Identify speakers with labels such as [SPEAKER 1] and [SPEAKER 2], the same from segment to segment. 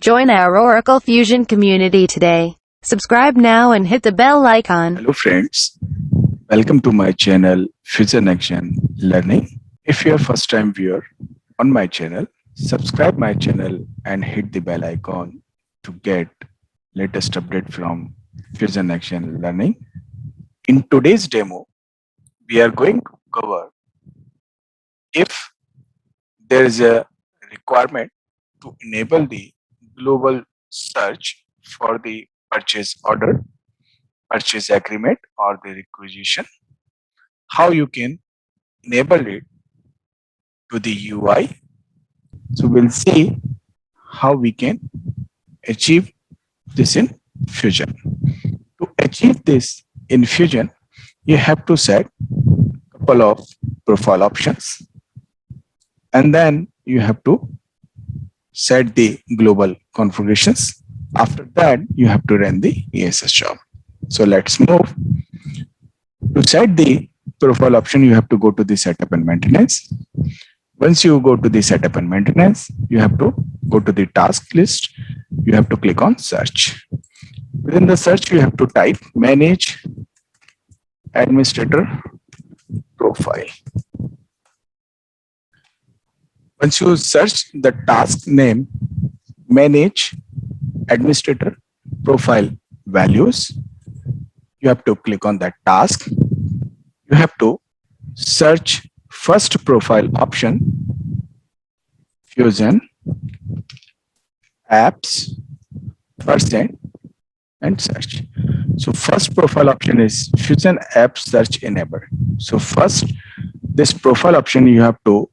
[SPEAKER 1] Join our Oracle Fusion community today. Subscribe now and hit the bell icon.
[SPEAKER 2] Hello friends, welcome to my channel Fusion Action Learning. If you are first time viewer on my channel, subscribe my channel and hit the bell icon to get latest update from Fusion Action Learning. In today's demo, we are going to cover if there is a requirement to enable the global search for the purchase order, purchase agreement or the requisition, how you can enable it to the UI. So we'll see how we can achieve this in Fusion. To achieve this in Fusion, you have to set a couple of profile options, and then you have to set the global configurations. After that, you have to run the ESS job. So let's move. To set the profile option, you have to go to the setup and maintenance. Once you go to the setup and maintenance, you have to go to the task list. You have to click on search. Within the search, you have to type manage administrator profile. Once you search the task name, manage administrator profile values, you have to click on that task. You have to search first profile option, Fusion apps percent and search. So first profile option is Fusion app search enabled. So first this profile option you have to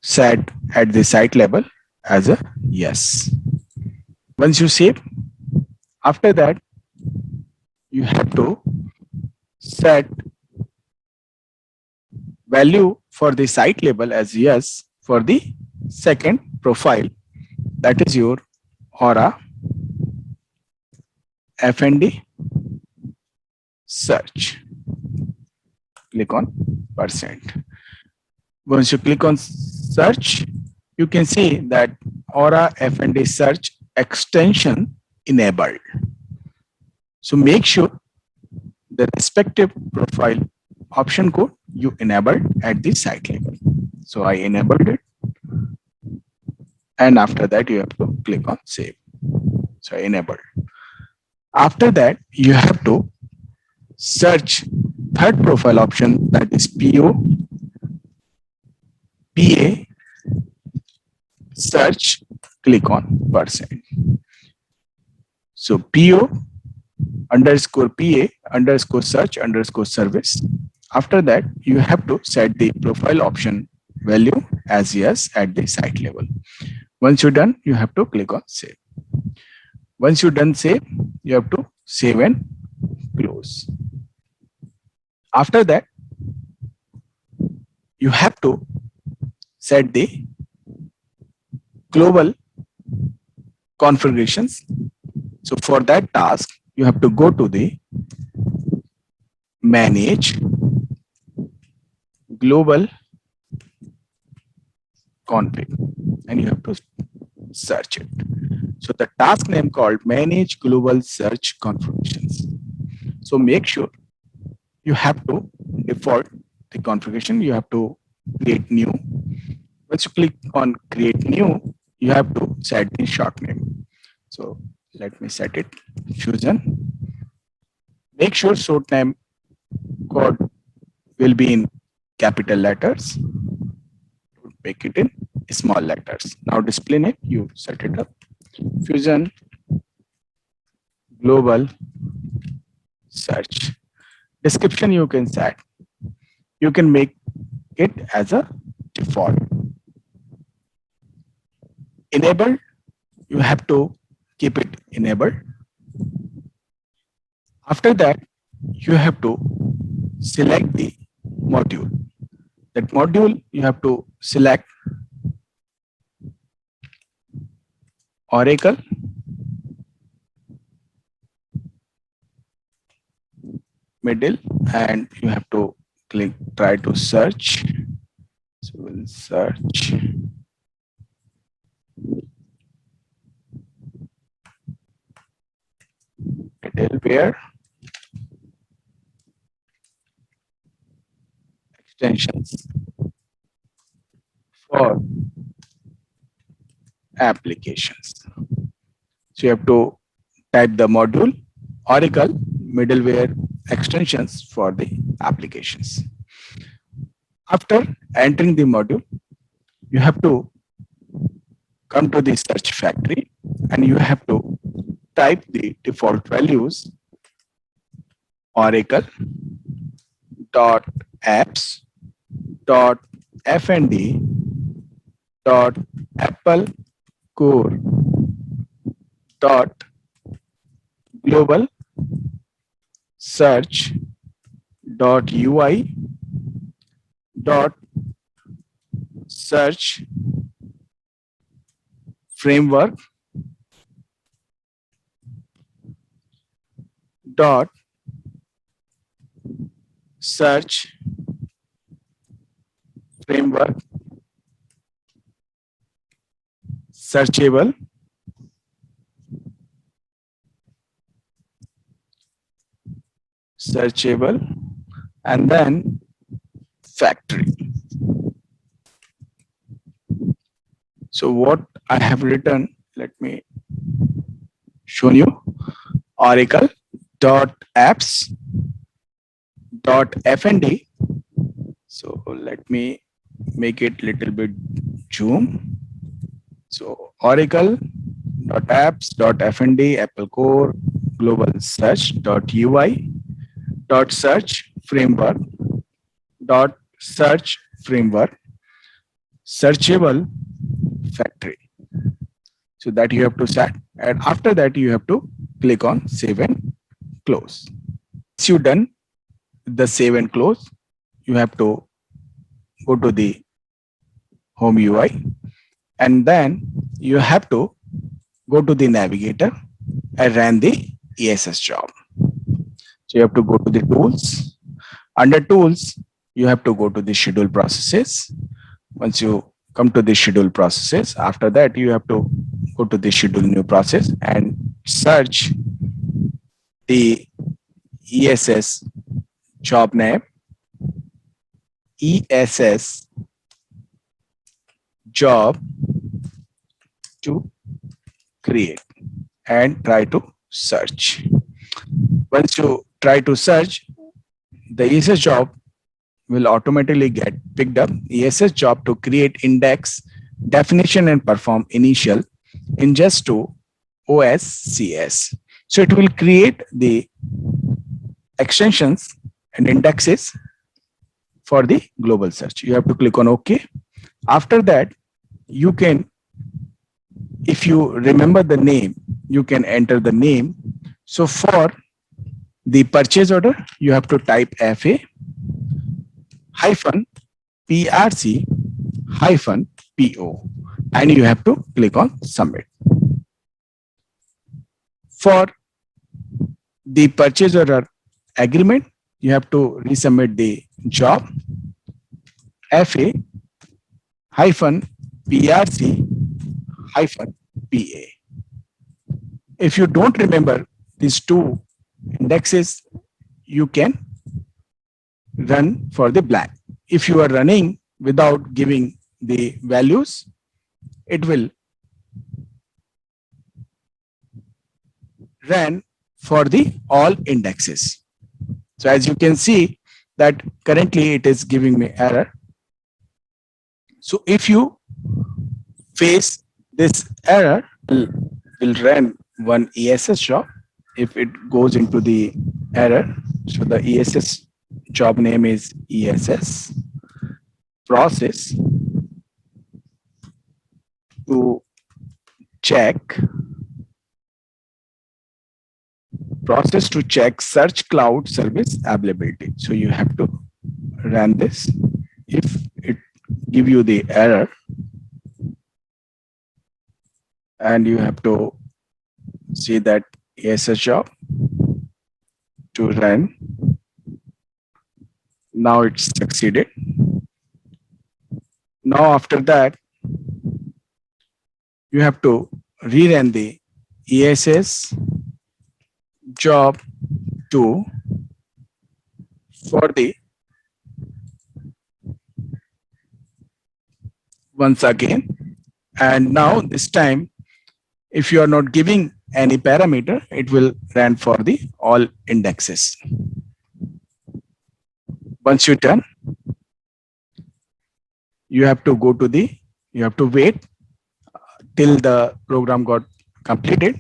[SPEAKER 2] set at the site level as a yes. Once you save, after that you have to set value for the site label as yes for the second profile, that is your Aura FND search. Click on percent. Once you click on search, you can see that Aura FND search extension enabled. So make sure the respective profile option code you enabled at the site level. So I enabled it, and after that you have to click on save. So I enabled. After that you have to search third profile option, that is PO PA search. Click on percent. So PO underscore PA underscore search underscore service. After that you have to set the profile option value as yes at the site level. Once you're done, you have to click on save. Once you're done save, you have to save and close. After that, you have to set the global configurations. So for that task, you have to go to the manage global config and you have to search it. So the task name called manage global search configurations. So make sure you have to default the configuration. You have to create new. Once you click on create new, you have to set the short name. So let me set it Fusion. Make sure short name code will be in capital letters. Make it in small letters. Now display name, you set it up. Fusion global search. Description you can set. You can make it as a default. Enabled, you have to keep it enabled. After that, you have to select the module. That module you have to select Oracle middle, and you have to try to search. So we'll search middleware extensions for applications. So you have to type the module Oracle middleware extensions for the applications. After entering the module, you have to come to the search factory and you have to type the default values Oracle dot apps dot fnd dot apple core dot global search dot ui dot search framework dot search framework searchable and then factory. So what I have written, let me show you. Oracle dot apps dot fnd. So let me make it little bit zoom. So Oracle dot apps dot fnd apple core global search dot ui dot search framework dot search framework searchable factory. So that you have to set, and after that you have to click on save and close. Once you done the save and close, you have to go to the home UI and then you have to go to the navigator and run the ESS job. So you have to go to the tools. Under tools, you have to go to the schedule processes. Once you come to the schedule processes, after that you have to go to the schedule new process and search the ESS job name, ESS job to create and try to search. Once you try to search, the ESS job will automatically get picked up. ESS job to create index, definition and perform initial ingest to OSCS. So it will create the extensions and indexes for the global search. You have to click on OK. After that, you can, if you remember the name, you can enter the name. So for the purchase order, you have to type FA hyphen PRC hyphen PO and you have to click on submit. For the purchase order agreement, you have to resubmit the job FA hyphen PRC hyphen PA. If you don't remember these two indexes, you can run for the blank. If you are running without giving the values, it will run for the all indexes. So as you can see that currently it is giving me error. So if you face this error, will run one ESS job. If it goes into the error, so the ESS job name is ESS process to check search cloud service availability. So you have to run this. If it give you the error, and you have to see that ESS job to run. Now it's succeeded. Now after that, you have to rerun the ESS job 2 for the once again. And now this time, if you are not giving any parameter, it will run for the all indexes. Once you done, you have to wait till the program got completed,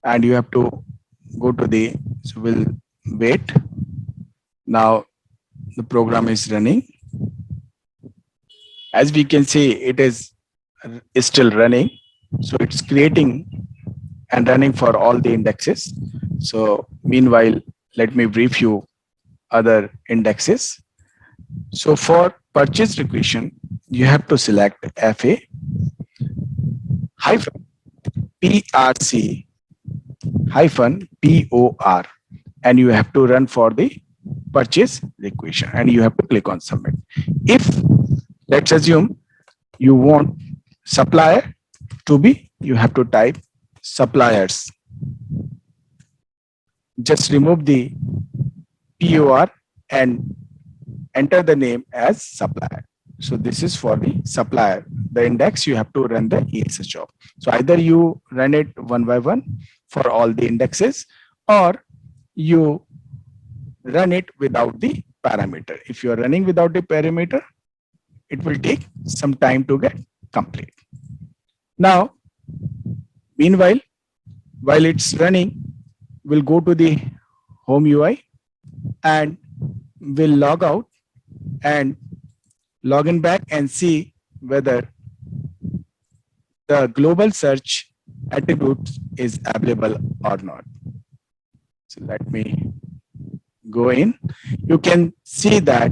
[SPEAKER 2] and you have to go to the, so we'll wait. Now the program is running. As we can see, it is still running. So it's creating and running for all the indexes. So meanwhile, let me brief you other indexes. So for purchase requisition, you have to select FA hyphen PRC hyphen POR, and you have to run for the purchase requisition, and you have to click on submit. If let's assume you want supplier to be, you have to type suppliers. Just remove the POR and enter the name as supplier. So this is for the supplier. The index, you have to run the ESS job. So either you run it one by one for all the indexes, or you run it without the parameter. If you are running without the parameter, it will take some time to get complete. Now, meanwhile, while it's running, we'll go to the home UI and we'll log out and log in back and see whether the global search attribute is available or not. So let me go in. You can see that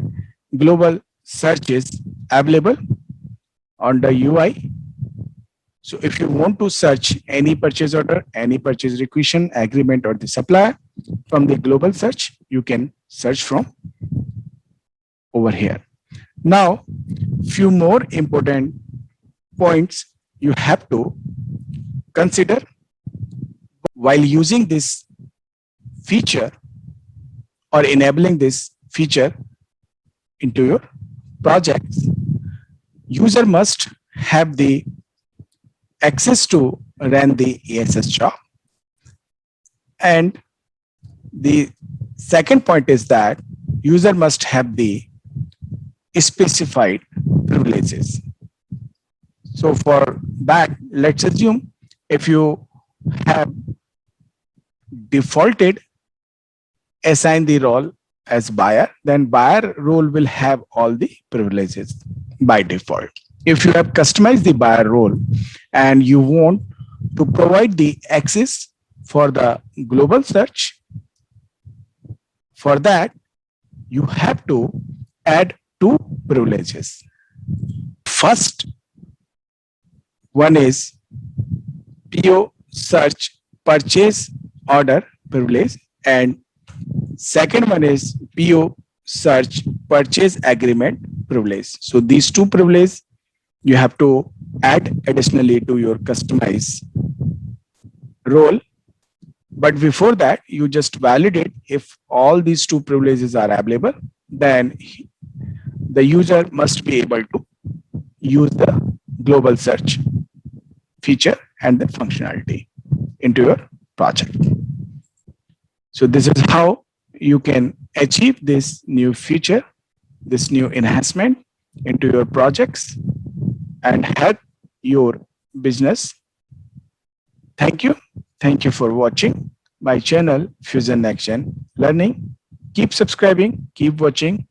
[SPEAKER 2] global search is available on the UI. So if you want to search any purchase order, any purchase requisition, agreement, or the supplier from the global search, you can search from over here. Now, few more important points you have to consider while using this feature or enabling this feature into your projects. User must have the access to run the ESS job. And the second point is that user must have the specified privileges. So for that, let's assume if you have defaulted assign the role as buyer, then buyer role will have all the privileges by default. If you have customized the buyer role and you want to provide the access for the global search, for that, you have to add two privileges. First one is PO search purchase order privilege, and second one is PO search purchase agreement privilege. So these two privileges you have to add additionally to your customized role. But before that, you just validate if all these two privileges are available, then the user must be able to use the global search feature and the functionality into your project. So this is how you can achieve this new feature, this new enhancement into your projects and help your business. Thank you. Thank you for watching my channel, Fusion Action Learning. Keep subscribing, keep watching,